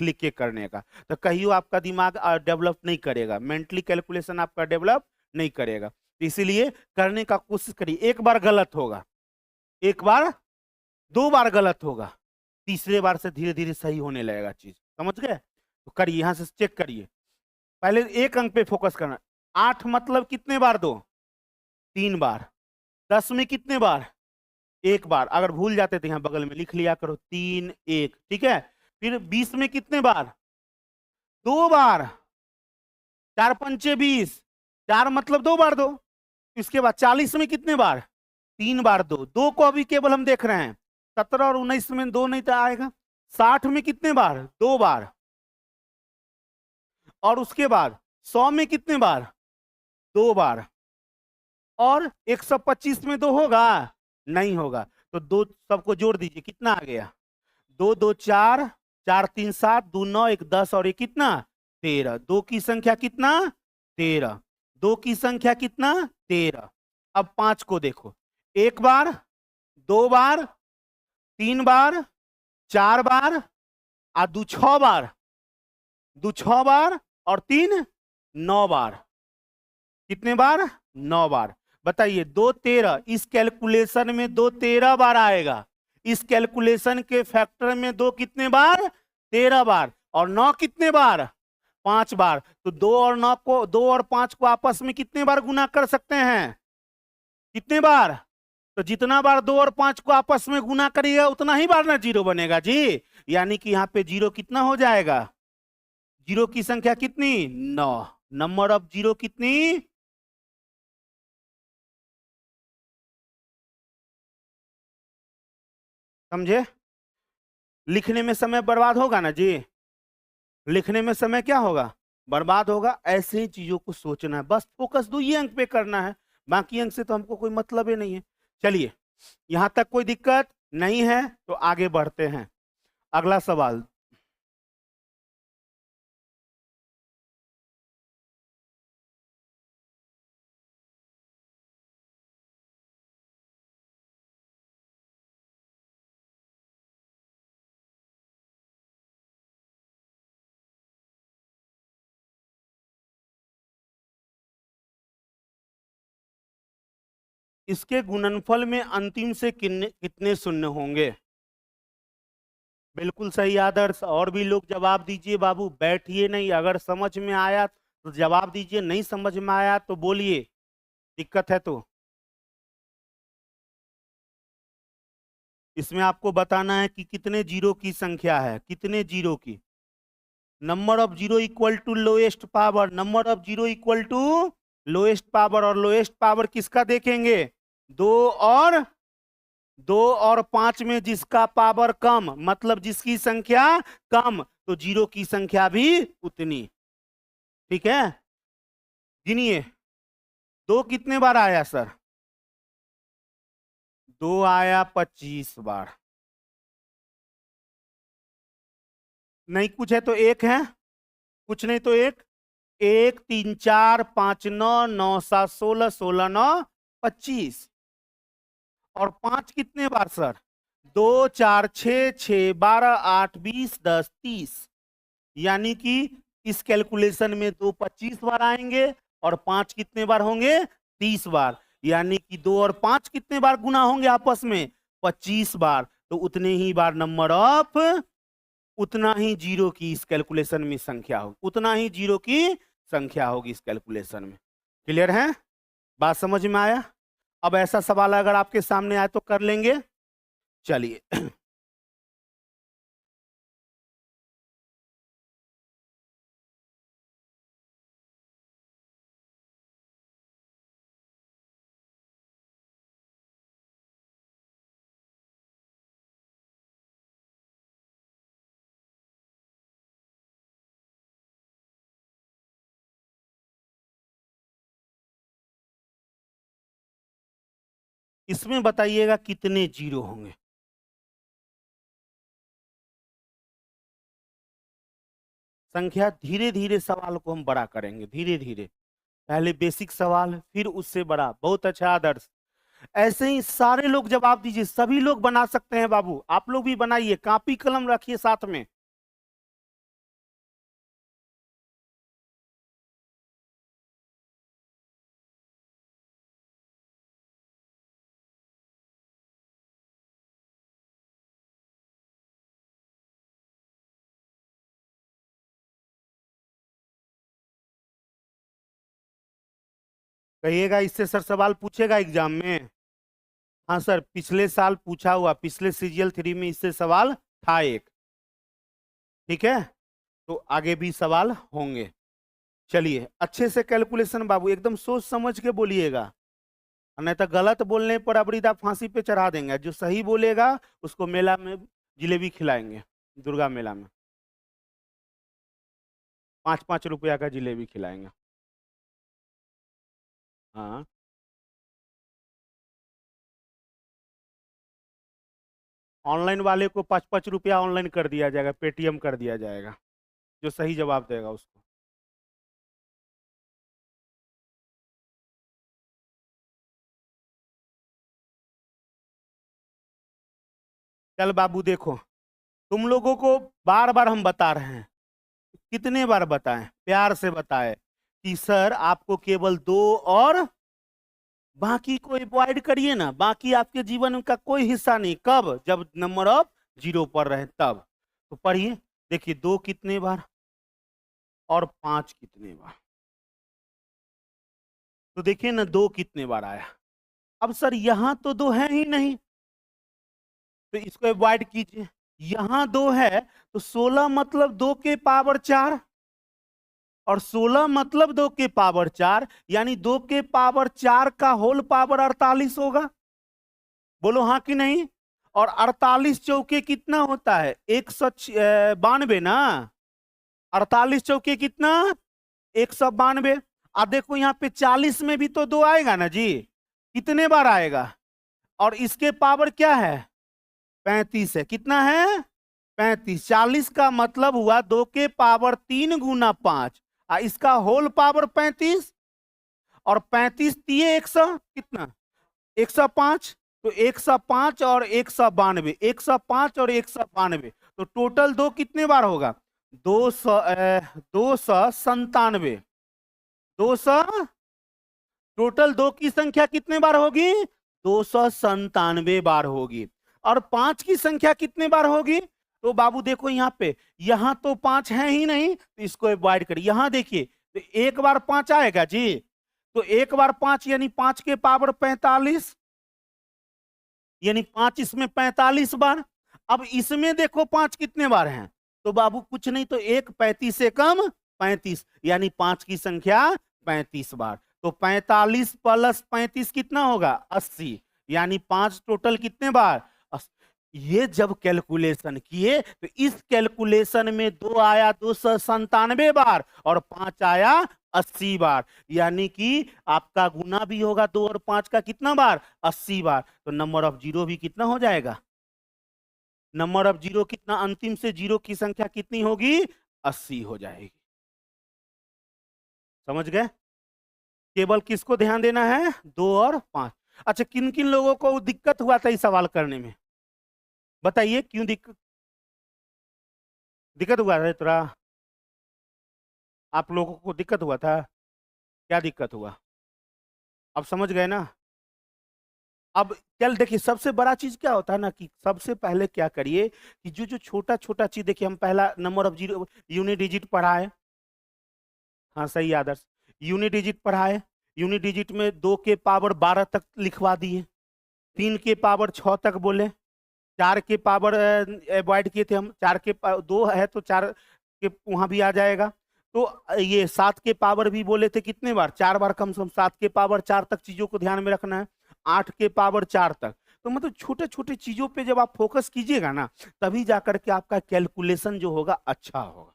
लिख के करने का, तो कहियो आपका दिमाग डेवलप नहीं करेगा, मेंटली कैलकुलेशन आपका डेवलप नहीं करेगा। इसीलिए करने का कोशिश करिए। एक बार गलत होगा, एक बार, दो बार गलत होगा, तीसरे बार से धीरे धीरे सही होने लगेगा चीज, समझ गए? तो करिए, यहां से चेक करिए। पहले एक अंक पे फोकस करना। 8 मतलब कितने बार दो? 3 बार। 10 में कितने बार? एक बार। अगर भूल जाते थे यहां बगल में लिख लिया करो, 3 1, ठीक है। फिर 20 में कितने बार? 2 बार। 4 पंचे 20, 4 मतलब 2 बार दो। इसके बाद 40 में कितने बार? 3 बार दो। 2 को अभी केवल हम देख रहे हैं, 17 और 19 में 2 नहीं तो आएगा। 60 में कितने बार? 2 बार। और उसके बाद 100 में कितने बार? 2 बार। और 125 में 2 होगा? नहीं होगा। तो 2 सबको जोड़ दीजिए, कितना आ गया? 2 2 4, 4 3 7, 2 9, 1 10 और 1 कितना? 13। 2 की संख्या कितना? 13। 2 की संख्या कितना? 13। अब 5 को देखो, 1 बार, 2 बार, 3 बार, 4 बार, और 2 6 बार, 2 6 बार, और 3 9 बार। कितने बार? 9 बार। बताइए, 2 13, इस कैलकुलेशन में 2 13 बार आएगा। इस कैलकुलेशन के फैक्टर में 2 कितने बार? 13 बार। और 9 कितने बार? 5 बार। तो 2 और 9 को, 2 और 5 को आपस में कितने बार गुना कर सकते हैं? कितने बार? तो जितना बार 2 और 5 को आपस में गुना करिएगा उतना ही बार ना जीरो बनेगा जी। यानी कि यहाँ पे जीरो कितना हो जाएगा? जीरो की संख्या कितनी? 9। नंबर ऑफ जीरो कितनी? समझे? लिखने में समय बर्बाद होगा ना जी? लिखने में समय क्या होगा? बर्बाद होगा। ऐसे ही चीजों को सोचना है, बस फोकस 2 ही अंक पे करना है, बाकी अंक से तो हमको कोई मतलब ही नहीं है। चलिए, यहां तक कोई दिक्कत नहीं है तो आगे बढ़ते हैं। अगला सवाल। इसके गुणनफल में अंतिम से कितने शून्य होंगे? बिल्कुल सही आदर्श। और भी लोग जवाब दीजिए बाबू, बैठिए नहीं। अगर समझ में आया तो जवाब दीजिए, नहीं समझ में आया तो बोलिए, दिक्कत है तो। इसमें आपको बताना है कि कितने जीरो की संख्या है, कितने जीरो की। Number of zero equal to lowest power, number of zero equal to lowest power. और लोएस्ट पावर किसका देखेंगे? 2 और 2 और 5 में जिसका पावर कम, मतलब जिसकी संख्या कम, तो जीरो की संख्या भी उतनी। ठीक है, गिनिए। 2 कितने बार आया सर? 2 आया 25 बार। नहीं कुछ है तो 1 है, कुछ नहीं तो 1। 1 3 4 5 9, 9 7 16, 16 9 25। और 5 कितने बार सर? 2 4 6, 6 12, 8 20, 10 30। यानी कि इस कैलकुलेशन में 2 25 बार आएंगे और 5 कितने बार होंगे? 30 बार। यानी कि 2 और 5 कितने बार गुना होंगे आपस में? 25 बार। तो उतने ही बार नंबर ऑफ, उतना ही जीरो की इस कैलकुलेशन में संख्या होगी, उतना ही जीरो की संख्या होगी इस कैलकुलेशन में। क्लियर है? बात समझ में आया? अब ऐसा सवाल अगर आपके सामने आए तो कर लेंगे। चलिए इसमें बताइएगा कितने जीरो होंगे। संख्या धीरे धीरे सवाल को हम बड़ा करेंगे, धीरे धीरे। पहले बेसिक सवाल, फिर उससे बड़ा। बहुत अच्छा आदर्श। ऐसे ही सारे लोग जवाब दीजिए, सभी लोग बना सकते हैं बाबू। आप लोग भी बनाइए, कॉपी कलम रखिए साथ में। कहिएगा इससे सर सवाल पूछेगा एग्जाम में? हाँ सर, पिछले साल पूछा हुआ, पिछले सीजीएल 3 में इससे सवाल था एक। ठीक है, तो आगे भी सवाल होंगे। चलिए अच्छे से कैलकुलेशन बाबू एकदम सोच समझ के बोलिएगा, नहीं तो गलत बोलने पर अबरीदा फांसी पे चढ़ा देंगे। जो सही बोलेगा उसको मेला में जिलेबी खिलाएंगे, दुर्गा मेला में 5-5 रुपया का जिलेबी खिलाएंगे। हाँ, ऑनलाइन वाले को 5-5 रुपया ऑनलाइन कर दिया जाएगा, पेटीएम कर दिया जाएगा, जो सही जवाब देगा उसको। चल बाबू देखो, तुम लोगों को बार बार हम बता रहे हैं, कितने बार बताएं, प्यार से बताएं कि सर आपको केवल 2 और बाकी को अवॉइड करिए ना, बाकी आपके जीवन का कोई हिस्सा नहीं। कब? जब नंबर ऑफ 0 पर रहे तब। तो पढ़िए, देखिए 2 कितने बार और 5 कितने बार। तो देखिए ना 2 कितने बार आया। अब सर यहां तो 2 है ही नहीं, तो इसको अवॉइड कीजिए। यहां 2 है तो 16 मतलब 2 के पावर 4 और 16 मतलब 2 के पावर 4, यानी 2 के पावर 4 का होल पावर 48 होगा। बोलो हाँ कि नहीं? और 48 चौके कितना होता है? 192 ना। 48 चौके कितना? 192। अब देखो यहाँ पे 40 में भी तो 2 आएगा ना जी, कितने बार आएगा? और इसके पावर क्या है? 35 है। कितना है? 35। 40 का मतलब हुआ 2 के पावर 3 गुना 5, इसका होल पावर 35, और 35 दिए 100 कितना? 105। तो 105 और 192, 105 और 192, तो टोटल 2 कितने बार होगा? 297। 200, टोटल 2 की संख्या कितने बार होगी? 297 बार होगी। और 5 की संख्या कितने बार होगी? तो बाबू देखो यहाँ पे, यहां तो 5 है ही नहीं, तो इसको अवॉइड करिए। यहां देखिए तो 1 बार 5 आएगा जी, तो 1 बार 5 यानी 5 के पावर 45, यानी 5 इसमें 45 बार। अब इसमें देखो 5 कितने बार हैं, तो बाबू कुछ नहीं तो 1 35 से कम 35, यानी 5 की संख्या 35 बार। तो 45 प्लस 35 कितना होगा? 80, यानी 5 टोटल कितने बार? ये जब कैलकुलेशन किए तो इस कैलकुलेशन में 2 आया 297 बार और 5 आया 80 बार, यानी कि आपका गुना भी होगा 2 और 5 का कितना बार? 80 बार। तो नंबर ऑफ जीरो भी कितना हो जाएगा? नंबर ऑफ जीरो कितना? अंतिम से जीरो की संख्या कितनी होगी? 80 हो जाएगी। समझ गए? केवल किसको ध्यान देना है? 2 और 5। अच्छा, किन किन लोगों को दिक्कत हुआ था इस सवाल करने में? बताइए क्यों दिक्कत दिक्कत हुआ था? थोड़ा आप लोगों को दिक्कत हुआ था? क्या दिक्कत हुआ? अब समझ गए ना? अब कल देखिए, सबसे बड़ा चीज क्या होता है ना कि सबसे पहले क्या करिए कि जो जो छोटा छोटा चीज, देखिए हम पहला number of zero unit digit पढ़ा है। हाँ सही आदर्श, यूनिट डिजिट पढ़ा है। यूनिट डिजिट में 2 के पावर 12 तक लिखवा दिए, 3 के पावर 6 तक बोले, 4 के पावर अवॉइड किए थे हम, 4 के 2 है तो 4 के वहां भी आ जाएगा। तो ये 7 के पावर भी बोले थे, कितने बार? 4 बार कम से कम 7 के पावर 4 तक चीजों को ध्यान में रखना है, 8 के पावर 4 तक। तो मतलब छोटे छोटे चीजों पे जब आप फोकस कीजिएगा ना, तभी जाकर के आपका कैलकुलेशन जो होगा अच्छा होगा।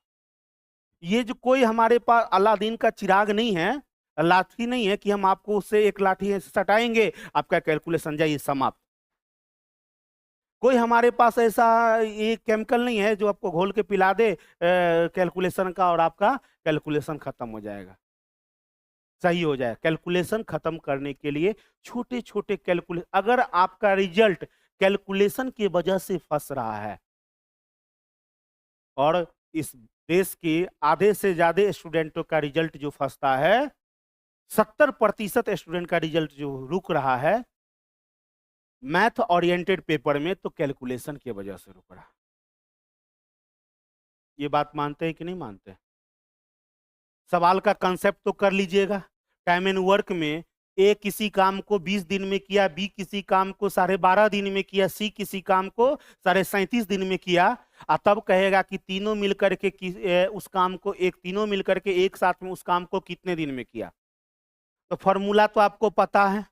ये जो कोई हमारे पास अलादीन का चिराग नहीं है, लाठी नहीं है कि हम आपको उससे एक लाठी सटाएंगे आपका कैलकुलेशन जाइए समाप्त। कोई हमारे पास ऐसा ये केमिकल नहीं है जो आपको घोल के पिला दे कैलकुलेशन का और आपका कैलकुलेशन खत्म हो जाएगा, सही हो जाए। कैलकुलेशन खत्म करने के लिए छोटे छोटे कैलकुलेशन, अगर आपका रिजल्ट कैलकुलेशन की वजह से फंस रहा है, और इस देश के आधे से ज्यादा स्टूडेंटों का रिजल्ट जो फंसता है, 70% स्टूडेंट का रिजल्ट जो रुक रहा है मैथ ओरिएंटेड पेपर में, तो कैलकुलेशन की वजह से रुक रहा। ये बात मानते हैं कि नहीं मानते? सवाल का कंसेप्ट तो कर लीजिएगा। टाइम एंड वर्क में ए किसी काम को 20 दिन में किया, बी किसी काम को 12.5 दिन में किया, सी किसी काम को 37.5 दिन में किया, और तब कहेगा कि तीनों मिलकर के उस काम को तीनों मिलकर के एक साथ में उस काम को कितने दिन में किया। तो फॉर्मूला तो आपको पता है,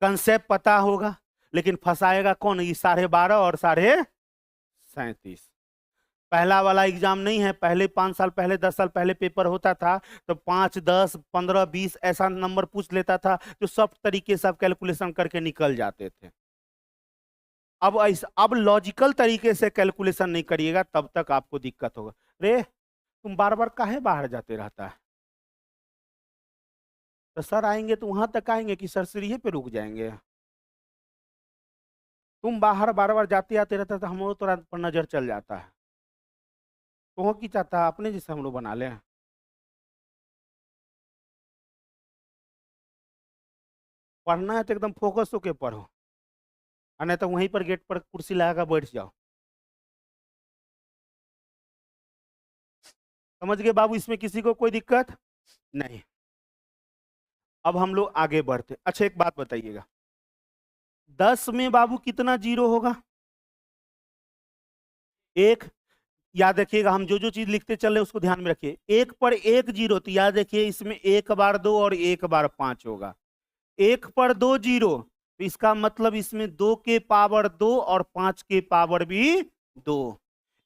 कंसेप्ट पता होगा, लेकिन फंसाएगा कौन? ये 12.5 और 37.5। पहला वाला एग्जाम नहीं है, पहले 5 साल पहले 10 साल पहले पेपर होता था तो 5 10 15 20 ऐसा नंबर पूछ लेता था, जो सब तरीके से कैलकुलेशन करके निकल जाते थे। अब लॉजिकल तरीके से कैलकुलेशन नहीं करिएगा तब तक आपको दिक्कत होगा। रे तुम बार बार काहे बाहर जाते रहता है? तो सर आएंगे तो वहां तक आएंगे कि सर सीढ़ी पे रुक जाएंगे? तुम बाहर बार बार जाते आते रहता तो हम लोग तो रात पर नजर चल जाता है। तो हो की चाहता अपने जैसे हम लोग बना ले। पढ़ना है तो एकदम फोकस होके पढ़ो, और नहीं तो वहीं पर गेट पर कुर्सी लगाकर बैठ जाओ। समझ गए बाबू? इसमें किसी को कोई दिक्कत नहीं। अब हम लोग आगे बढ़ते। अच्छा एक बात बताइएगा, 10 में बाबू कितना जीरो होगा? एक। याद रखिएगा, हम जो जो चीज लिखते चल रहे उसको ध्यान में रखिए। एक पर एक जीरो, तो याद रखिए इसमें एक बार 2 और एक बार 5 होगा। एक पर 2 जीरो, तो इसका मतलब इसमें 2 के पावर 2 और 5 के पावर भी 2।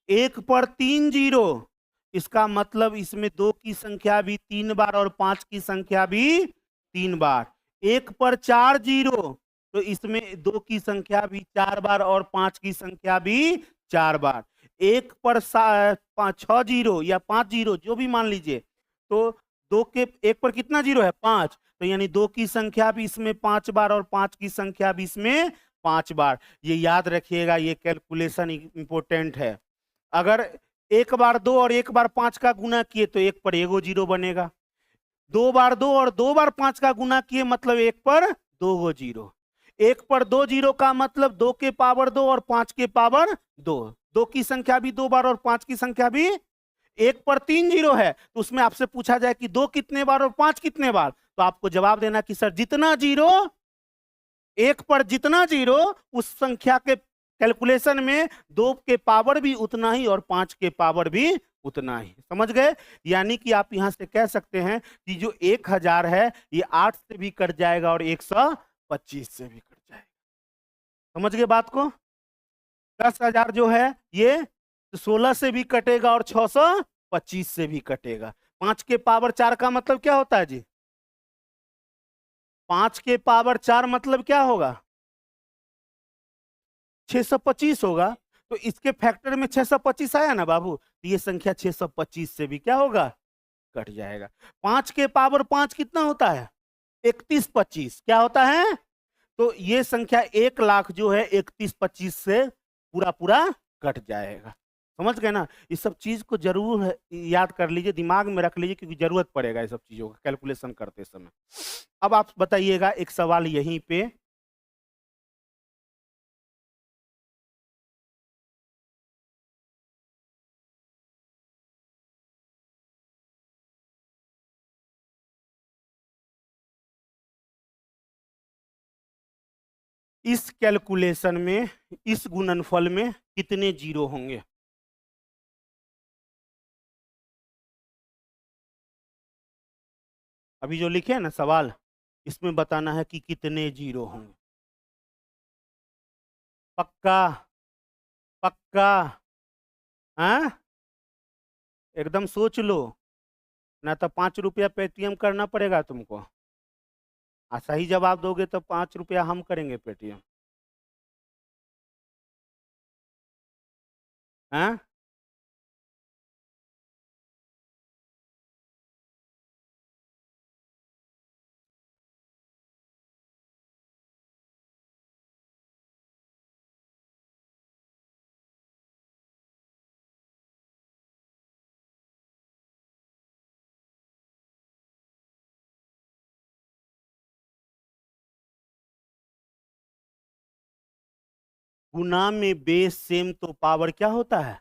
एक पर 3 जीरो, इसका मतलब इसमें 2 की संख्या भी 3 बार और 5 की संख्या भी 3 बार। एक पर 4 जीरो, तो इसमें 2 की संख्या भी 4 बार और 5 की संख्या भी 4 बार। एक पर 6 जीरो या 5 जीरो जो भी मान लीजिए, तो दो के एक पर कितना जीरो है? 5। तो यानी 2 की संख्या भी इसमें 5 बार और 5 की संख्या भी इसमें 5 बार। ये याद रखिएगा, ये कैलकुलेशन इंपॉर्टेंट है। अगर एक बार 2 और एक बार 5 का गुना किए तो एक पर एगो जीरो बनेगा। 2 बार 2 और 2 बार 5 का गुना किए मतलब एक पर 2 गो जीरो। एक पर 2 जीरो का मतलब 2 के पावर 2 और 5 के पावर 2। 2 की संख्या भी 2 बार और 5 की संख्या भी। एक पर 3 जीरो है, तो उसमें आपसे पूछा जाए कि 2 कितने बार और 5 कितने बार, तो आपको जवाब देना कि सर जितना जीरो, एक पर जितना जीरो उस संख्या के कैलकुलेशन में 2 के पावर भी उतना ही और 5 के पावर भी उतना ही। समझ गए? यानी कि आप यहां से कह सकते हैं कि जो 1000 है ये 8 से भी कट जाएगा और 125 से भी कट जाएगा। समझ गए बात को? 10,000 जो है ये 16 से भी कटेगा और 625 से भी कटेगा। 5 के पावर 4 का मतलब क्या होता है जी? 5 के पावर 4 मतलब क्या होगा? 625 होगा। तो इसके फैक्टर में 625 आया ना बाबू, तो ये संख्या 625 से भी क्या होगा? कट जाएगा। 5 के पावर 5 कितना होता है? 3125। क्या होता है? तो ये संख्या 1 लाख जो है 3125 से पूरा पूरा कट जाएगा। समझ गए ना? इस सब चीज को जरूर याद कर लीजिए, दिमाग में रख लीजिए, क्योंकि जरूरत पड़ेगा इस सब चीजों का कैलकुलेशन करते समय। अब आप बताइएगा एक सवाल यहीं पे, इस कैलकुलेशन में, इस गुणनफल में कितने जीरो होंगे? अभी जो लिखे हैं ना सवाल, इसमें बताना है कि कितने जीरो होंगे। पक्का? पक्का? हाँ, एकदम सोच लो, ना तो 5 रुपया पेटीएम करना पड़ेगा तुमको। सही जवाब दोगे तो 5 रुपया हम करेंगे पेटीएम। हाँ, गुना में बेस सेम तो पावर क्या होता है?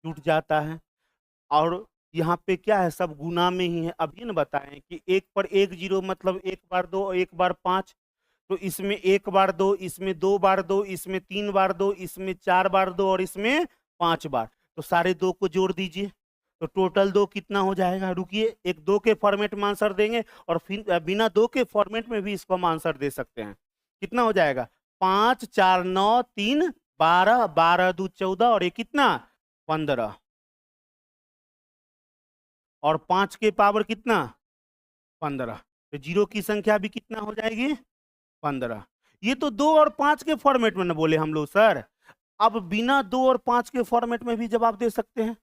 टूट जाता है। और यहाँ पे क्या है, सब गुना में ही है। अभी न बताएं कि एक पर एक जीरो मतलब एक बार दो, एक बार पांच, तो इसमें एक बार दो, इसमें दो बार दो, इसमें तीन बार दो, इसमें चार बार दो और इसमें पांच बार। तो सारे दो को जोड़ दीजिए, तो टोटल दो कितना हो जाएगा। रुकिए, एक दो के फॉर्मेट में आंसर देंगे और फिर बिना दो के फॉर्मेट में भी इसको हम आंसर दे सकते हैं। कितना हो जाएगा, 5 4 9 3 12, 12 2 14 और ये कितना 15, और 5 के पावर कितना 15, तो जीरो की संख्या भी कितना हो जाएगी 15। ये तो 2 और 5 के फॉर्मेट में ना बोले हम लोग सर। अब बिना 2 और 5 के फॉर्मेट में भी जवाब दे सकते हैं,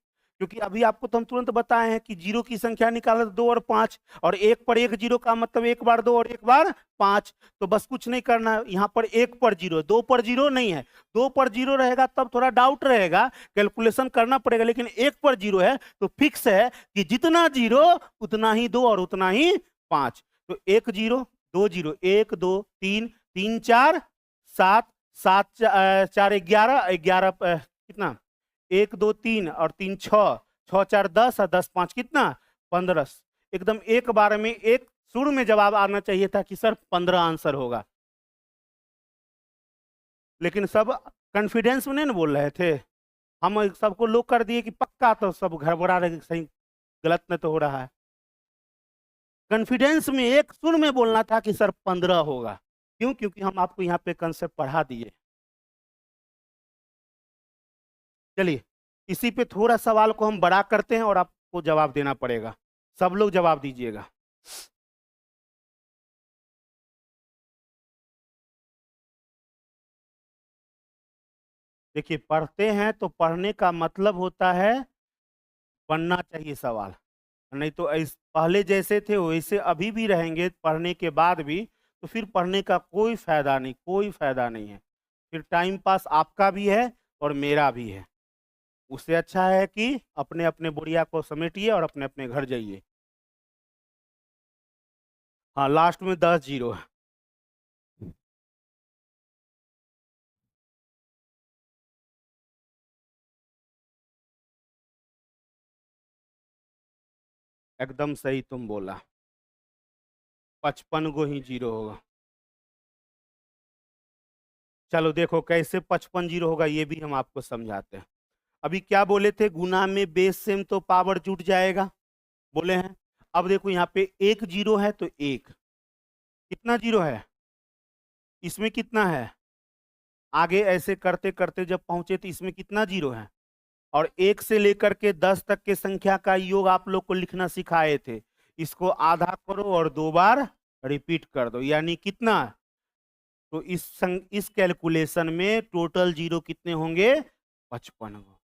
क्योंकि अभी आपको तो हम तुरंत बताए हैं कि जीरो की संख्या निकाला 2 और 5, और एक पर एक जीरो का मतलब एक बार 2 और एक बार 5। तो बस कुछ नहीं करना है, यहाँ पर एक पर जीरो, 2 पर जीरो नहीं है। 2 पर जीरो रहेगा तब थोड़ा डाउट रहेगा, कैलकुलेशन करना पड़ेगा, लेकिन एक पर जीरो है तो फिक्स है कि जितना जीरो उतना ही 2 और उतना ही 5। तो एक जीरो, दो जीरो, 1 2 3, 3 4 7, 7 4 11, 11 कितना 1 2 3 और 3 6, 6 4 10 और 10 5 कितना 15। एकदम एक बार में एक सुर में जवाब आना चाहिए था कि सर 15 आंसर होगा, लेकिन सब कॉन्फिडेंस में नहीं ना बोल रहे थे। हम सबको लोग कर दिए कि पक्का, तो सब गड़बड़ा रहे, सही गलत नहीं तो हो रहा है। कॉन्फिडेंस में एक सुर में बोलना था कि सर 15 होगा। क्यों? क्योंकि हम आपको यहाँ पे कंसेप्ट पढ़ा दिए। चलिए, इसी पे थोड़ा सवाल को हम बड़ा करते हैं और आपको जवाब देना पड़ेगा। सब लोग जवाब दीजिएगा। देखिए, पढ़ते हैं तो पढ़ने का मतलब होता है बनना चाहिए सवाल, नहीं तो इस पहले जैसे थे वैसे अभी भी रहेंगे पढ़ने के बाद भी, तो फिर पढ़ने का कोई फायदा नहीं, कोई फायदा नहीं है। फिर टाइम पास आपका भी है और मेरा भी है। उससे अच्छा है कि अपने अपने बुढ़िया को समेटिए और अपने अपने घर जाइए। हाँ, लास्ट में 10 जीरो है। एकदम सही तुम बोला, 55 को ही जीरो होगा। चलो देखो कैसे 55 जीरो होगा, ये भी हम आपको समझाते हैं। अभी क्या बोले थे, गुना में बेस सेम तो पावर जुट जाएगा बोले हैं। अब देखो यहाँ पे एक जीरो है तो एक, कितना जीरो है इसमें, कितना है आगे ऐसे करते करते जब पहुंचे तो इसमें कितना जीरो है। और एक से लेकर के 10 तक के संख्या का योग आप लोग को लिखना सिखाए थे। इसको आधा करो और दो बार रिपीट कर दो, यानी कितना। तो इस कैलकुलेशन में टोटल जीरो कितने होंगे 55 को।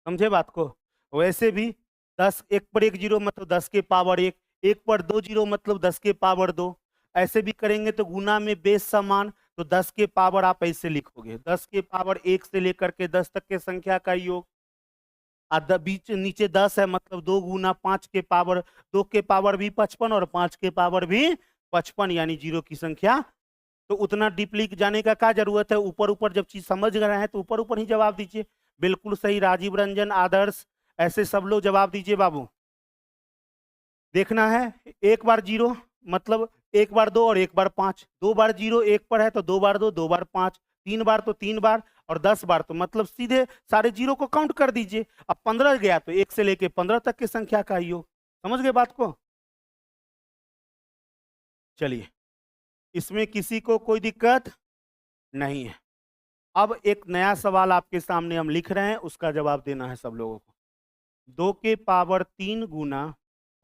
समझे बात को। वैसे भी 10, एक पर एक जीरो मतलब 10 के पावर एक, एक पर दो जीरो मतलब 10 के पावर दो। ऐसे भी करेंगे तो गुना में बेस समान, तो 10 के पावर आप ऐसे लिखोगे, 10 के पावर एक से लेकर के 10 तक के संख्या का योग। बीच नीचे 10 है मतलब 2 गुना 5 के पावर, 2 के पावर भी 55 और 5 के पावर भी 55, यानी जीरो की संख्या। तो उतना डीपली जाने का क्या जरूरत है, ऊपर ऊपर जब चीज समझ रहे हैं तो ऊपर ऊपर ही जवाब दीजिए। बिल्कुल सही, राजीव रंजन, आदर्श, ऐसे सब लोग जवाब दीजिए बाबू। देखना है, एक बार जीरो मतलब एक बार दो और एक बार पांच, दो बार जीरो एक पर है तो दो बार दो, दो बार पांच, तीन बार तो तीन बार, और 10 बार तो मतलब सीधे सारे जीरो को काउंट कर दीजिए। अब 15 गया तो एक से लेके 15 तक की संख्या का योग। समझ गए बात को। चलिए, इसमें किसी को कोई दिक्कत नहीं है। अब एक नया सवाल आपके सामने हम लिख रहे हैं, उसका जवाब देना है सब लोगों को। 2 के पावर 3 गुना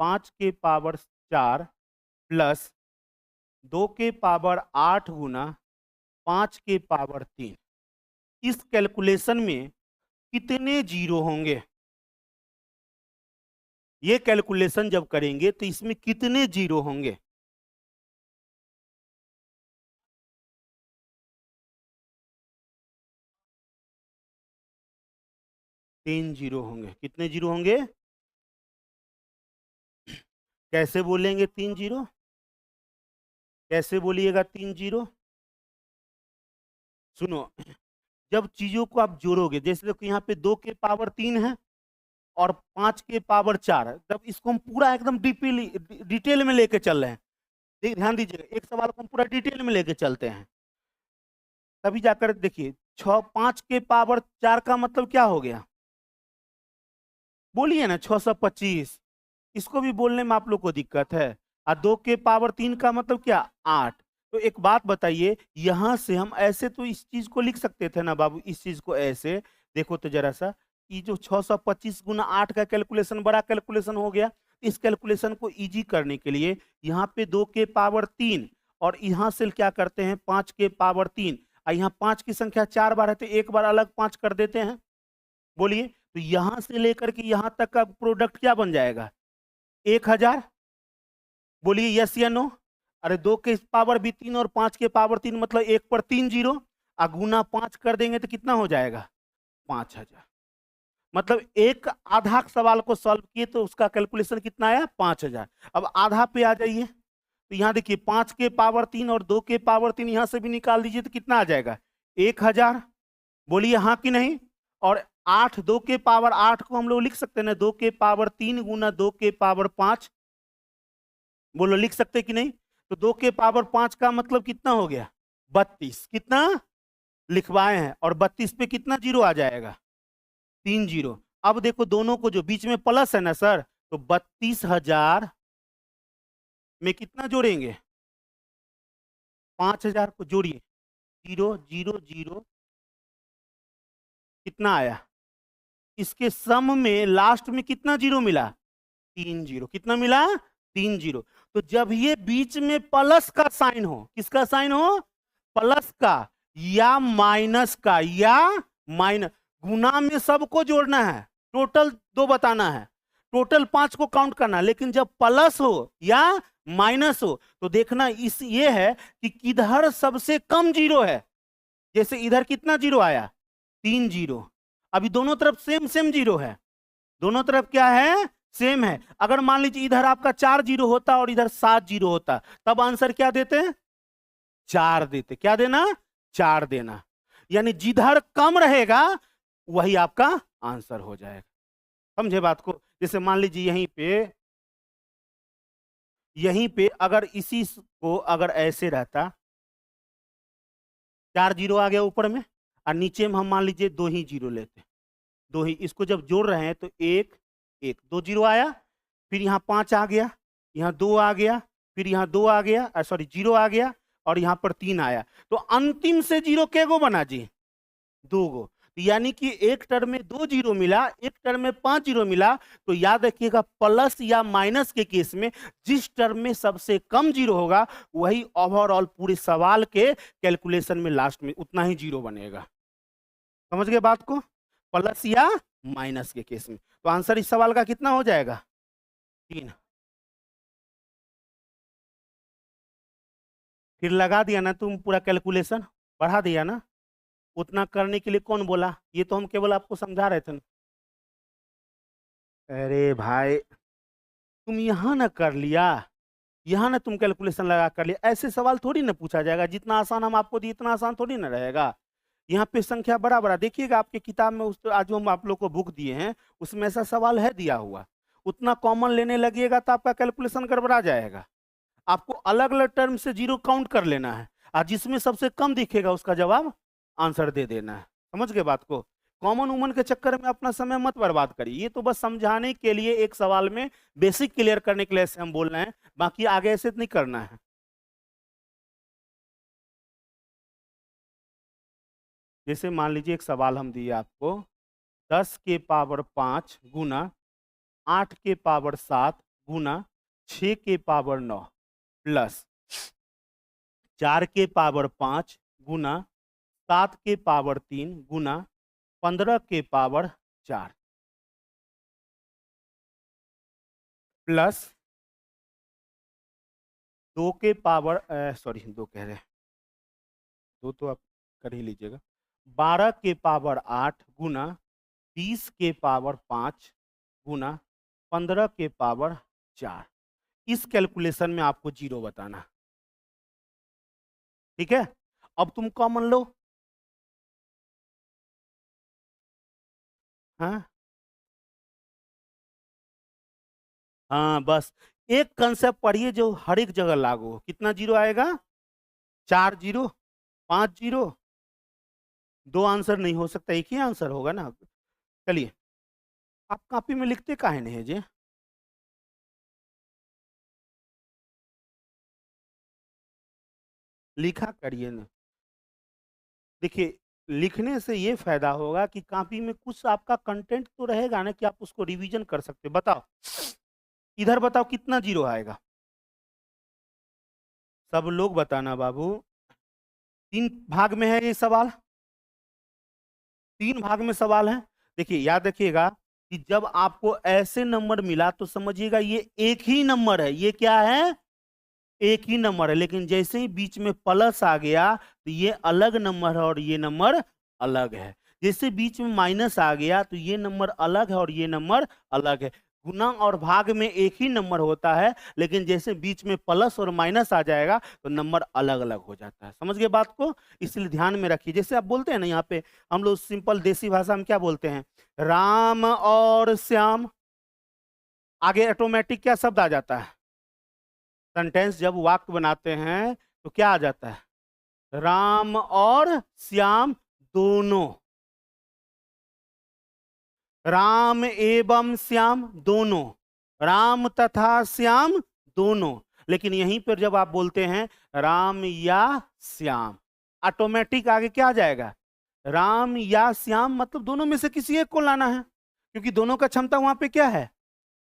5 के पावर 4 प्लस 2 के पावर 8 गुना 5 के पावर 3, इस कैलकुलेशन में कितने जीरो होंगे। ये कैलकुलेशन जब करेंगे तो इसमें कितने जीरो होंगे। तीन जीरो होंगे। कितने जीरो होंगे, कैसे बोलेंगे तीन जीरो, कैसे बोलिएगा तीन जीरो। सुनो, जब चीजों को आप जोड़ोगे, जैसे देखो यहाँ पे 2 के पावर 3 है और 5 के पावर 4 है, जब इसको हम पूरा एकदम डिटेल में लेके चल रहे हैं, ध्यान दीजिएगा, एक सवाल को हम पूरा डिटेल में लेके चलते हैं, तभी जाकर देखिए 5 के पावर 4 का मतलब क्या हो गया, बोलिए ना, 625। इसको भी बोलने में आप लोग को दिक्कत है। और 2 के पावर 3 का मतलब क्या, 8। तो एक बात बताइए, यहां से हम ऐसे तो इस चीज को लिख सकते थे ना बाबू, इस चीज को ऐसे देखो तो जरा सा, ये जो 625 गुना 8 का कैलकुलेशन बड़ा कैलकुलेशन हो गया। इस कैलकुलेशन को इजी करने के लिए यहाँ पे 2 के पावर 3 और यहाँ से क्या करते हैं 5 के पावर 3, और यहाँ 5 की संख्या 4 बार है तो एक बार अलग 5 कर देते हैं। बोलिए, तो यहां से लेकर के यहां तक का प्रोडक्ट क्या बन जाएगा, 1000। बोलिए यस या नो। अरे 2 के पावर भी 3 और 5 के पावर 3 मतलब 1 पर 3 जीरो, गुना 5 कर देंगे तो कितना हो जाएगा, 5000। मतलब एक आधा सवाल को सॉल्व किए तो उसका कैलकुलेशन कितना आया, 5000। अब आधा पे आ जाइए, तो यहाँ देखिए 5 के पावर 3 और 2 के पावर 3 यहां से भी निकाल दीजिए तो कितना आ जाएगा, 1000। बोलिए हाँ कि नहीं। और 8, 2 के पावर 8 को हम लोग लिख सकते हैं ना, 2 के पावर 3 गुना 2 के पावर 5, बोलो लिख सकते कि नहीं। तो 2 के पावर 5 का मतलब कितना हो गया, 32। कितना लिखवाए हैं, और 32 पे कितना जीरो आ जाएगा, 3 जीरो। अब देखो दोनों को जो बीच में प्लस है ना सर, तो 32,000 में कितना जोड़ेंगे, 5,000 को जोड़िए, 0 0 0, कितना आया, इसके सम में लास्ट में कितना जीरो मिला, 3 जीरो। कितना मिला, 3 जीरो। तो जब ये बीच में प्लस का साइन हो, किसका साइन हो, प्लस का या माइनस का, या माइनस, गुना में सबको जोड़ना है, टोटल 2 बताना है, टोटल 5 को काउंट करना है। लेकिन जब प्लस हो या माइनस हो तो देखना इस ये है कि किधर सबसे कम जीरो है। जैसे इधर कितना जीरो आया, 3 जीरो। अभी दोनों तरफ सेम सेम जीरो है, दोनों तरफ क्या है, सेम है। अगर मान लीजिए इधर आपका 4 जीरो होता और इधर 7 जीरो होता, तब आंसर क्या देते, 4 देते। क्या देना, 4 देना। यानी जिधर कम रहेगा वही आपका आंसर हो जाएगा। समझे बात को। जैसे मान लीजिए यहीं पे अगर इसी को अगर ऐसे रहता, 4 जीरो आ गया ऊपर में, और नीचे में हम मान लीजिए 2 ही जीरो लेते, 2 ही, इसको जब जोड़ रहे हैं तो 1 1 2 जीरो आया, फिर यहाँ 5 आ गया, यहाँ 2 आ गया, फिर यहाँ 2 आ गया, सॉरी 0 आ गया, और यहाँ पर 3 आया। तो अंतिम से जीरो के गो बना जी, 2 गो। यानी कि एक टर्म में 2 जीरो मिला, एक टर्म में 5 जीरो मिला। तो याद रखिएगा प्लस या माइनस के केस में जिस टर्म में सबसे कम जीरो होगा वही ओवरऑल पूरे सवाल के कैलकुलेशन में लास्ट में उतना ही जीरो बनेगा। समझ गए बात को, प्लस या माइनस के केस में। तो आंसर इस सवाल का कितना हो जाएगा, 3। फिर लगा दिया ना तुम, पूरा कैलकुलेशन बढ़ा दिया ना। उतना करने के लिए कौन बोला, ये तो हम केवल आपको समझा रहे थे ना। अरे भाई तुम यहां ना कर लिया, यहां ना तुम कैलकुलेशन लगा कर लिया। ऐसे सवाल थोड़ी ना पूछा जाएगा, जितना आसान हम आपको दिए इतना आसान थोड़ी ना रहेगा। यहाँ पे संख्या बड़ा बड़ा देखिएगा, आपके किताब में उस आज जो हम आप लोग को बुक दिए हैं उसमें ऐसा सवाल है दिया हुआ। उतना कॉमन लेने लगिएगा तो आपका कैलकुलेशन गड़बड़ा जाएगा। आपको अलग अलग टर्म से जीरो काउंट कर लेना है, और जिसमें सबसे कम दिखेगा उसका जवाब आंसर दे देना है। समझ गए बात को। कॉमन वुमन के चक्कर में अपना समय मत बर्बाद करिए। ये तो बस समझाने के लिए एक सवाल में बेसिक क्लियर करने के लिए ऐसे हम बोल रहे हैं, बाकी आगे ऐसे नहीं करना है। जैसे मान लीजिए एक सवाल हम दिए आपको, 10 के पावर 5 गुना 8 के पावर 7 गुना 6 के पावर 9 प्लस 4 के पावर 5 गुना 7 के पावर 3 गुना 15 के पावर 4 प्लस 2 के पावर सॉरी 2 कह रहे हैं, 2 तो आप कर ही लीजिएगा, 12 के पावर 8 गुना 20 के पावर 5 गुना 15 के पावर 4। इस कैलकुलेशन में आपको जीरो बताना। ठीक है, अब तुम कॉमन लो, हाँ हाँ, बस एक कंसेप्ट पढ़िए जो हर एक जगह लागू हो। कितना जीरो आएगा? 4 जीरो, 5 जीरो। दो आंसर नहीं हो सकता, एक ही आंसर होगा ना। चलिए, आप कॉपी में लिखते काहे नहीं है जी? लिखा करिए ना। देखिए, लिखने से ये फायदा होगा कि कॉपी में कुछ आपका कंटेंट तो रहेगा ना, कि आप उसको रिवीजन कर सकते हो। बताओ, इधर बताओ कितना जीरो आएगा? सब लोग बताना बाबू। 3 भाग में है ये सवाल, 3 भाग में सवाल है। देखिए, याद रखिएगा कि जब आपको ऐसे नंबर मिला तो समझिएगा ये एक ही नंबर है। ये क्या है? एक ही नंबर है। लेकिन जैसे ही बीच में प्लस आ गया तो ये अलग नंबर है और ये नंबर अलग है। जैसे बीच में माइनस आ गया तो ये नंबर अलग है और ये नंबर अलग है। गुना और भाग में एक ही नंबर होता है, लेकिन जैसे बीच में प्लस और माइनस आ जाएगा तो नंबर अलग अलग हो जाता है। समझ गए बात को? इसलिए ध्यान में रखिए। जैसे आप बोलते हैं ना, यहाँ पे हम लोग सिंपल देसी भाषा में क्या बोलते हैं? राम और श्याम। आगे ऑटोमेटिक क्या शब्द आ जाता है? सेंटेंस जब वाक्य बनाते हैं तो क्या आ जाता है? राम और श्याम दोनों। राम एवं श्याम दोनों। राम तथा श्याम दोनों। लेकिन यहीं पर जब आप बोलते हैं राम या श्याम, ऑटोमेटिक आगे क्या आ जाएगा? राम या श्याम, मतलब दोनों में से किसी एक को लाना है, क्योंकि दोनों का क्षमता वहां पे क्या है।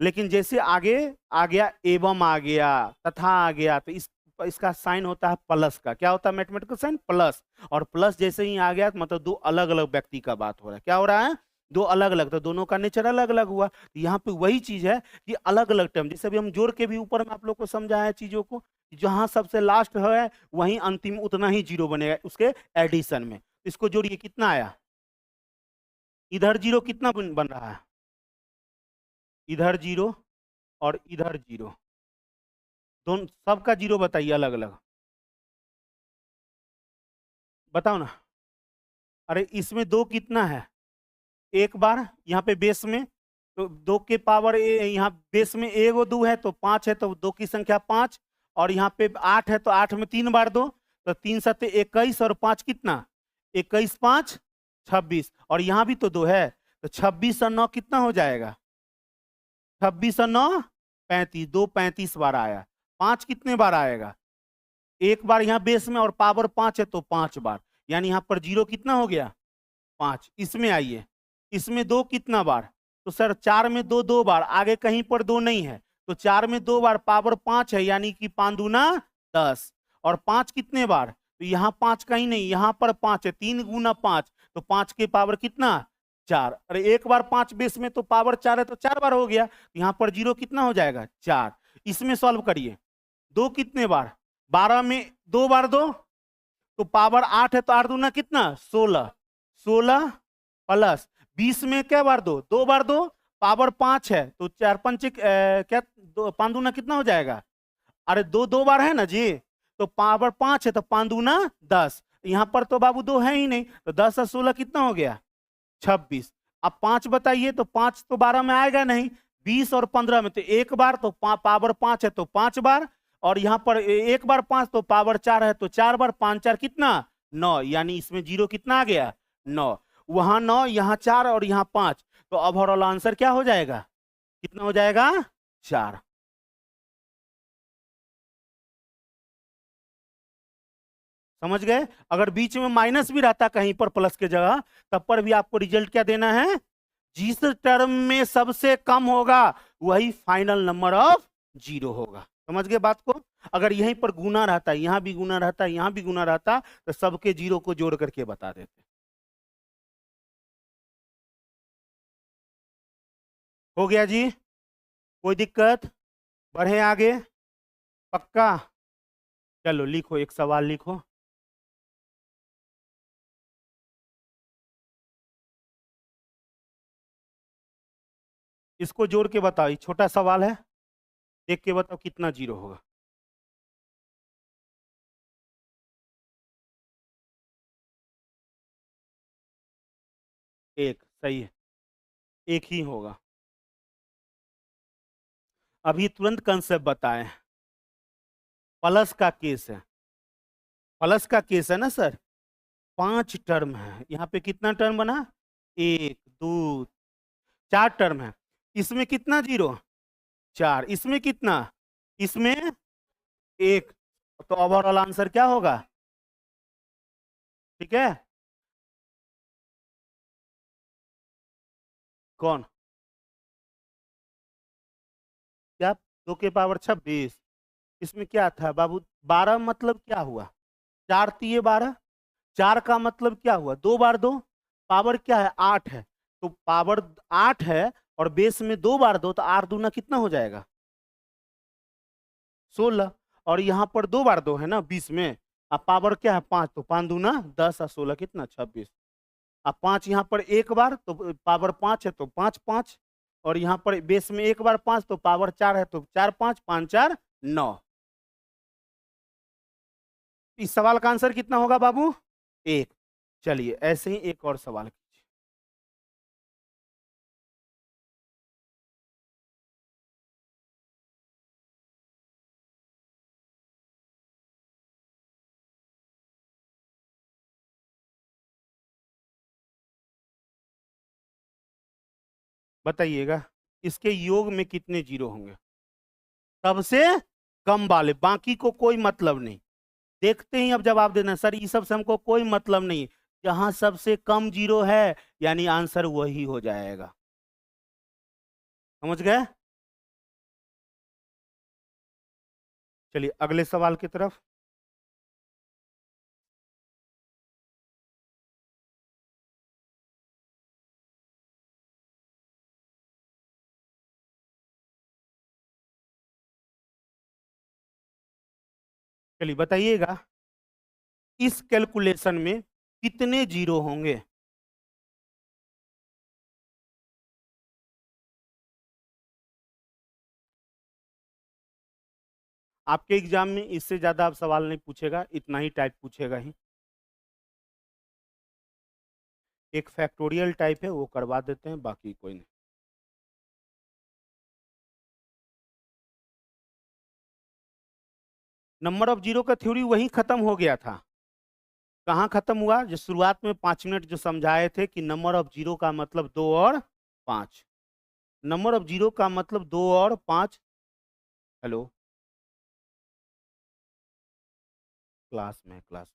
लेकिन जैसे आगे आ गया, एवं आ गया, तथा आ गया, तो इसका साइन होता है प्लस का। क्या होता है मैथमेटिकल साइन? प्लस। और प्लस जैसे ही आ गया तो मतलब दो अलग अलग व्यक्ति का बात हो रहा है। क्या हो रहा है? दो अलग अलग, तो दोनों का नेचर अलग अलग हुआ। तो यहाँ पे वही चीज है कि अलग अलग टर्म, जैसे अभी हम जोड़ के भी ऊपर में आप लोग को समझाया है चीजों को, जहां सबसे लास्ट है वहीं अंतिम उतना ही जीरो बनेगा उसके एडिशन में। इसको जोड़िए, कितना आया? इधर जीरो कितना बन रहा है? इधर जीरो और इधर जीरो, दोनों सबका जीरो बताइए अलग अलग। बताओ ना। अरे इसमें दो कितना है? एक बार यहाँ पे बेस में, तो दो के पावर यहाँ बेस में एक और दो है तो 5 है, तो दो की संख्या 5। और यहाँ पे 8 है तो 8 में 3 बार दो, तो 3 7 21, और 5 कितना? 21 5 26। और यहाँ भी तो दो है, तो 26 और 9 कितना हो जाएगा? 26 और 9 35, दो 35 बार आया। 5 कितने बार आएगा? एक बार यहाँ बेस में, और पावर 5 है तो 5 बार। यानी यहाँ पर जीरो कितना हो गया? 5। इसमें आइए, इसमें दो कितना बार? तो सर 4 में दो 2 बार, आगे कहीं पर दो नहीं है, तो 4 में 2 बार, पावर 5 है, यानी कि 5 दूना 10। और 5 कितने बार? तो यहाँ 5 कहीं नहीं, यहाँ पर 5 है, 3 गुना 5, तो 5 के पावर कितना? 4। अरे एक बार 5 बेस में तो पावर 4 है, तो 4 बार हो गया। यहाँ पर जीरो कितना हो जाएगा? 4। इसमें सॉल्व करिए, दो कितने बार? 12 में 2 बार दो, तो पावर 8 है, तो 8 दूना कितना? 16। 16 प्लस 20 में क्या बार दो? 2 बार दो, पावर 5 है, तो 4 पंच क्या, 5 दूना कितना हो जाएगा? अरे दो 2 बार है ना जी, तो पावर 5 है, तो 5 दूना 10। यहाँ पर तो बाबू दो है ही नहीं, तो 10 और 16 कितना हो गया? 26। अब 5 बताइए, तो 5 तो 12 में आएगा नहीं, 20 और 15 में तो एक बार, तो पावर 5 है तो 5 बार। और यहाँ पर एक बार 5 तो पावर 4 है, तो 4 बार, 5 4 कितना? 9। यानी इसमें जीरो कितना आ गया? 9। वहां 9, यहाँ 4 और यहाँ 5, तो ओवरऑल आंसर क्या हो जाएगा? कितना हो जाएगा? 4। समझ गए? अगर बीच में माइनस भी रहता कहीं पर प्लस के जगह, तब पर भी आपको रिजल्ट क्या देना है? जिस टर्म में सबसे कम होगा वही फाइनल नंबर ऑफ जीरो होगा। समझ गए बात को? अगर यहीं पर गुना रहता, यहां भी गुना रहता, यहां भी गुना रहता, तो सबके जीरो को जोड़ करके बता देते। हो गया जी? कोई दिक्कत? बढ़े आगे? पक्का? चलो लिखो, एक सवाल लिखो। इसको जोड़ के बताओ, ये छोटा सवाल है, देख के बताओ कितना जीरो होगा। एक सही है। एक ही होगा। अभी तुरंत कंसेप्ट बताएं। प्लस का केस है, प्लस का केस है ना सर। 5 टर्म है, यहाँ पे कितना टर्म बना? 1 2 4 टर्म है। इसमें कितना जीरो? 4। इसमें कितना? इसमें 1। तो ओवरऑल आंसर क्या होगा? ठीक है। कौन? क्या? 2 के पावर 26। इसमें क्या था बाबू? 12 मतलब क्या हुआ? 4 तिये 12। 4 का मतलब क्या हुआ? 2 बार 2। पावर क्या है? 8 है। तो पावर 8 है और बेस में 2 बार 2, तो 8 दूना कितना हो जाएगा? 16। और यहाँ पर 2 बार 2 है ना 20 में। अब पावर क्या है? 5, तो 5 दूना 10 और 16 कितना? 26। अब 5 यहाँ पर एक बार, तो पावर 5 है तो 5 5। और यहाँ पर बेस में एक बार 5, तो पावर 4 है तो 4 5 5 4 9। इस सवाल का आंसर कितना होगा बाबू? 1। चलिए ऐसे ही एक और सवाल कीजिए। बताइएगा इसके योग में कितने जीरो होंगे? सबसे कम वाले, बाकी को कोई मतलब नहीं। देखते ही अब जवाब देना। सर ये सब से हमको कोई मतलब नहीं। जहां सबसे कम जीरो है यानी आंसर वही हो जाएगा। समझ गए? चलिए अगले सवाल की तरफ। चलिए बताइएगा इस कैलकुलेशन में कितने जीरो होंगे? आपके एग्जाम में इससे ज्यादा आप सवाल नहीं पूछेगा, इतना ही टाइप पूछेगा ही। एक फैक्टोरियल टाइप है वो करवा देते हैं, बाकी कोई नहीं। नंबर ऑफ जीरो का थ्योरी वही खत्म हो गया था। कहाँ खत्म हुआ? जो शुरुआत में 5 मिनट जो समझाए थे कि नंबर ऑफ जीरो का मतलब 2 और 5। नंबर ऑफ जीरो का मतलब 2 और 5। हेलो, क्लास में, क्लास।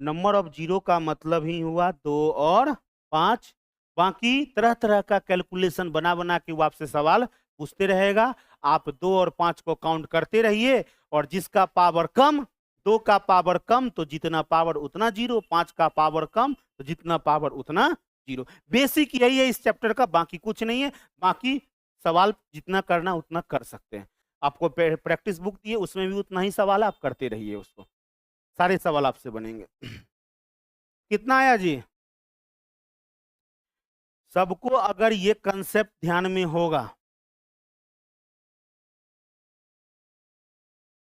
नंबर ऑफ जीरो का मतलब ही हुआ 2 और 5। बाकी तरह तरह का कैलकुलेशन बना बना के वो आपसे सवाल पूछते रहेगा। आप 2 और 5 को काउंट करते रहिए, और जिसका पावर कम, 2 का पावर कम तो जितना पावर उतना जीरो, 5 का पावर कम तो जितना पावर उतना जीरो। बेसिक यही है इस चैप्टर का, बाकी कुछ नहीं है। बाकी सवाल जितना करना उतना कर सकते हैं। आपको प्रैक्टिस बुक दिए उसमें भी उतना ही सवाल, आप करते रहिए उसको, सारे सवाल आपसे बनेंगे। कितना आया जी? सबको अगर ये कंसेप्ट ध्यान में होगा,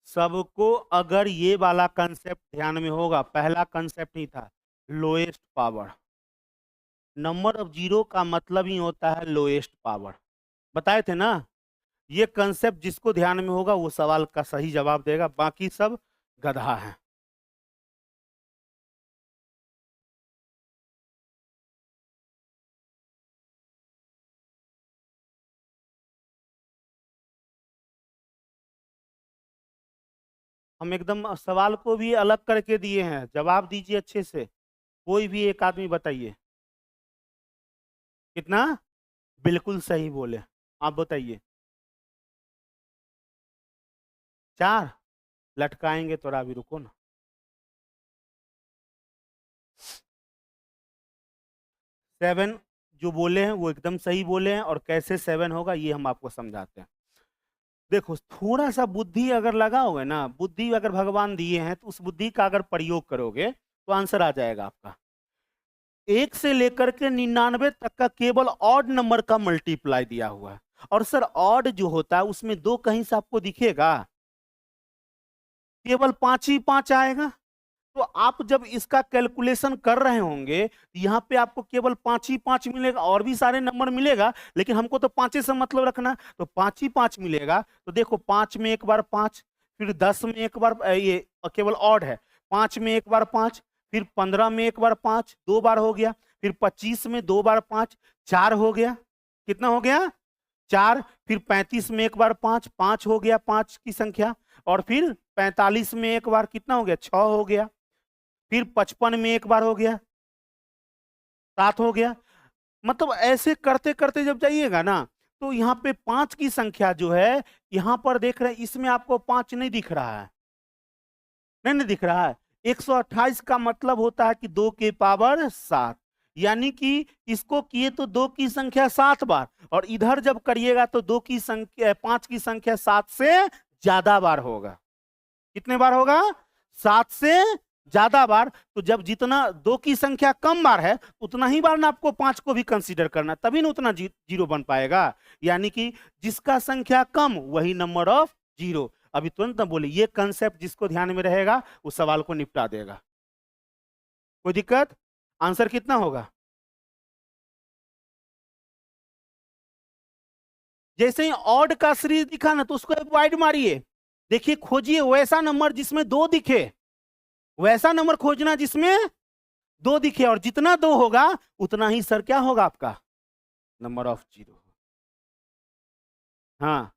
सबको अगर ये वाला कंसेप्ट ध्यान में होगा, पहला कंसेप्ट ही था lowest power. Number of zero का मतलब ही होता है लोएस्ट पावर, बताए थे ना। ये कंसेप्ट जिसको ध्यान में होगा वो सवाल का सही जवाब देगा, बाकी सब गधा है। हम एकदम सवाल को भी अलग करके दिए हैं, जवाब दीजिए अच्छे से। कोई भी एक आदमी बताइए। कितना? बिल्कुल सही बोले। आप बताइए। 4 लटकाएंगे थोड़ा, अभी रुको ना। 7 जो बोले हैं वो एकदम सही बोले हैं, और कैसे 7 होगा ये हम आपको समझाते हैं। देखो थोड़ा सा बुद्धि अगर लगाओगे ना, बुद्धि अगर भगवान दिए हैं तो उस बुद्धि का अगर प्रयोग करोगे तो आंसर आ जाएगा आपका। 1 से लेकर के 99 तक का केवल ऑड नंबर का मल्टीप्लाई दिया हुआ है। और सर ऑड जो होता है उसमें 2 कहीं से आपको दिखेगा? केवल 5 ही 5 आएगा। तो आप जब इसका कैलकुलेशन कर रहे होंगे, यहाँ पे आपको केवल 5 ही 5 मिलेगा, और भी सारे नंबर मिलेगा, लेकिन हमको तो 5 से मतलब रखना, तो 5 ही 5 मिलेगा। तो देखो 5 में एक बार 5, फिर 10 में एक बार, ये केवल ऑड है, 5 में एक बार 5, फिर 15 में एक बार 5, 2 बार हो गया, फिर 25 में 2 बार 5, 4 हो गया। कितना हो गया? 4। फिर 35 में एक बार 5, 5 हो गया 5 की संख्या, और फिर 45 में एक बार कितना हो गया? 6 हो गया। फिर 55 में एक बार हो गया, 7 हो गया। मतलब ऐसे करते करते जब जाइएगा ना, तो यहाँ पे 5 की संख्या जो है, यहाँ पर देख रहे हैं, इसमें आपको 5 नहीं दिख रहा है, नहीं दिख रहा है। 128 का मतलब होता है कि 2 के पावर 7, यानी कि इसको किए तो 2 की संख्या 7 बार, और इधर जब करिएगा तो 2 की संख्या 5 की संख्या 7 से ज्यादा बार होगा। कितने बार होगा? 7 से ज्यादा बार। तो जब जितना 2 की संख्या कम बार है, उतना ही बार ना आपको 5 को भी कंसीडर करना, तभी ना उतना जीरो बन पाएगा। यानी कि जिसका संख्या कम वही नंबर ऑफ जीरो। अभी तुरंत ना बोले, ये कंसेप्ट जिसको ध्यान में रहेगा उस सवाल को निपटा देगा। कोई दिक्कत? आंसर कितना होगा? जैसे ही ऑड का सीरीज दिखा ना, तो उसको डिवाइड मारिए, देखिए खोजिए वैसा नंबर जिसमें 2 दिखे, वैसा नंबर खोजना जिसमें 2 दिखे, और जितना 2 होगा उतना ही सर क्या होगा आपका? Number of zero. हाँ,